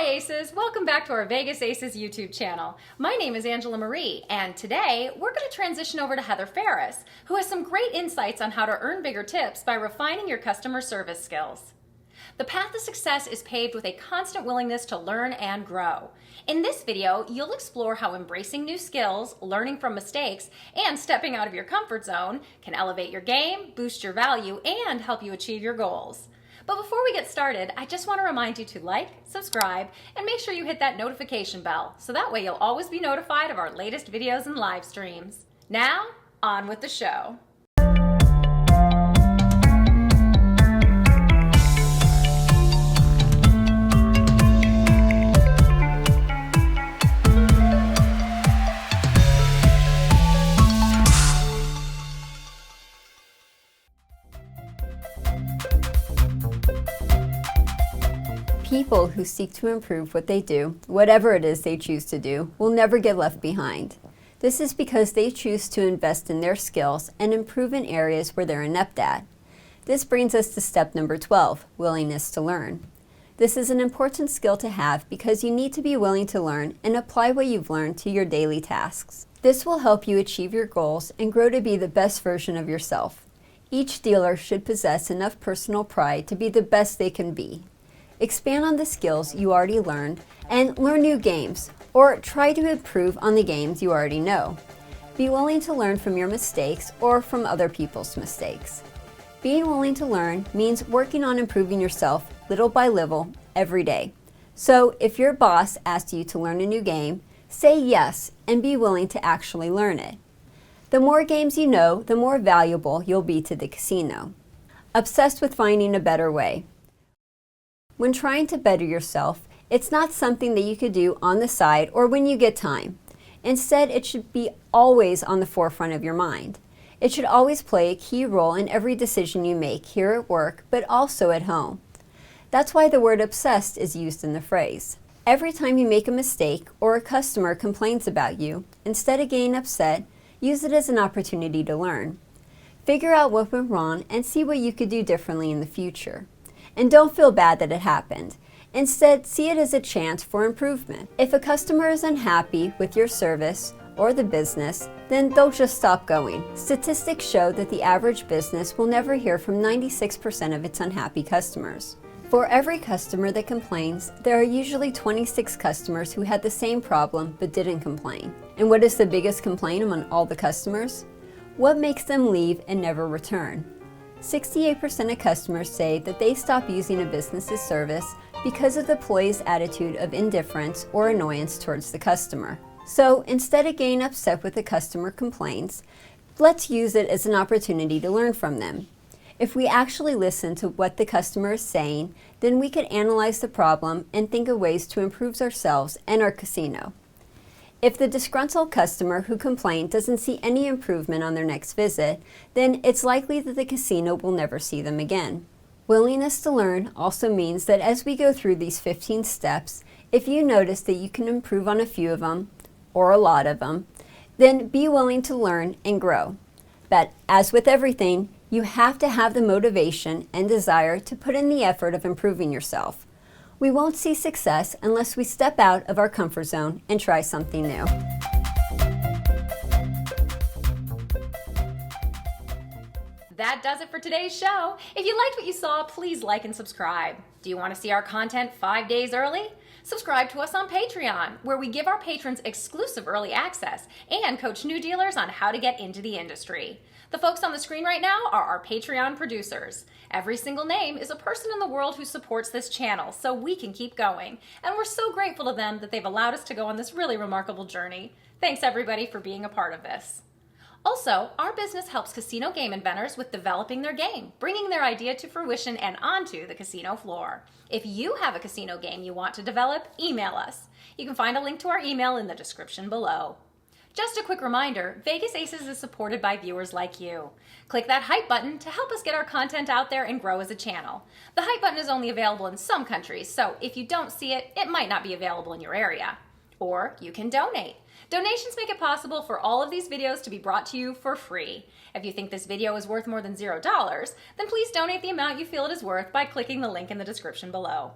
Hi Aces, welcome back to our Vegas Aces YouTube channel. My name is Angela Marie, and today we're going to transition over to Heather Ferris, who has some great insights on how to earn bigger tips by refining your customer service skills. The path to success is paved with a constant willingness to learn and grow. In this video, you'll explore how embracing new skills, learning from mistakes, and stepping out of your comfort zone can elevate your game, boost your value, and help you achieve your goals. But before we get started, I just want to remind you to like, subscribe, and make sure you hit that notification bell, so that way you'll always be notified of our latest videos and live streams. Now, on with the show. People who seek to improve what they do, whatever it is they choose to do, will never get left behind. This is because they choose to invest in their skills and improve in areas where they're inept at. This brings us to step number 12, willingness to learn. This is an important skill to have because you need to be willing to learn and apply what you've learned to your daily tasks. This will help you achieve your goals and grow to be the best version of yourself. Each dealer should possess enough personal pride to be the best they can be. Expand on the skills you already learned and learn new games, or try to improve on the games you already know. Be willing to learn from your mistakes or from other people's mistakes. Being willing to learn means working on improving yourself little by little every day. So if your boss asks you to learn a new game, say yes and be willing to actually learn it. The more games you know, the more valuable you'll be to the casino. Obsessed with finding a better way. When trying to better yourself, it's not something that you could do on the side or when you get time. Instead, it should be always on the forefront of your mind. It should always play a key role in every decision you make here at work, but also at home. That's why the word obsessed is used in the phrase. Every time you make a mistake or a customer complains about you, instead of getting upset, use it as an opportunity to learn. Figure out what went wrong and see what you could do differently in the future. And don't feel bad that it happened. Instead, see it as a chance for improvement. If a customer is unhappy with your service or the business, then don't just stop going. Statistics show that the average business will never hear from 96% of its unhappy customers. For every customer that complains, there are usually 26 customers who had the same problem but didn't complain. And what is the biggest complaint among all the customers? What makes them leave and never return? 68% of customers say that they stop using a business's service because of the employee's attitude of indifference or annoyance towards the customer. So instead of getting upset with the customer complaints, let's use it as an opportunity to learn from them. If we actually listen to what the customer is saying, then we could analyze the problem and think of ways to improve ourselves and our casino. If the disgruntled customer who complained doesn't see any improvement on their next visit, then it's likely that the casino will never see them again. Willingness to learn also means that as we go through these 15 steps, if you notice that you can improve on a few of them, or a lot of them, then be willing to learn and grow. But as with everything, you have to have the motivation and desire to put in the effort of improving yourself. We won't see success unless we step out of our comfort zone and try something new. That does it for today's show. If you liked what you saw, please like and subscribe. Do you want to see our content 5 days early? Subscribe to us on Patreon, where we give our patrons exclusive early access and coach new dealers on how to get into the industry. The folks on the screen right now are our Patreon producers. Every single name is a person in the world who supports this channel so we can keep going. And we're so grateful to them that they've allowed us to go on this really remarkable journey. Thanks everybody for being a part of this. Also, our business helps casino game inventors with developing their game, bringing their idea to fruition and onto the casino floor. If you have a casino game you want to develop, email us. You can find a link to our email in the description below. Just a quick reminder, Vegas Aces is supported by viewers like you. Click that hype button to help us get our content out there and grow as a channel. The hype button is only available in some countries, so if you don't see it, it might not be available in your area. Or you can donate. Donations make it possible for all of these videos to be brought to you for free. If you think this video is worth more than $0, then please donate the amount you feel it is worth by clicking the link in the description below.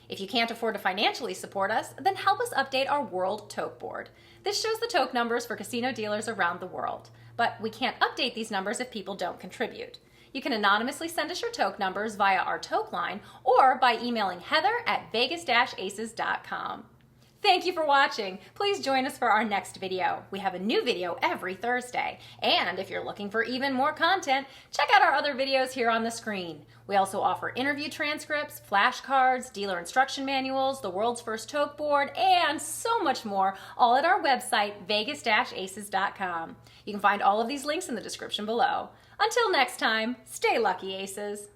If you can't afford to financially support us, then help us update our World Toke Board. This shows the toke numbers for casino dealers around the world, but we can't update these numbers if people don't contribute. You can anonymously send us your toke numbers via our toke line or by emailing heather@vegas-aces.com. Thank you for watching. Please join us for our next video. We have a new video every Thursday. And if you're looking for even more content, check out our other videos here on the screen. We also offer interview transcripts, flashcards, dealer instruction manuals, the world's first toke board, and so much more, all at our website, vegas-aces.com. You can find all of these links in the description below. Until next time, stay lucky, Aces.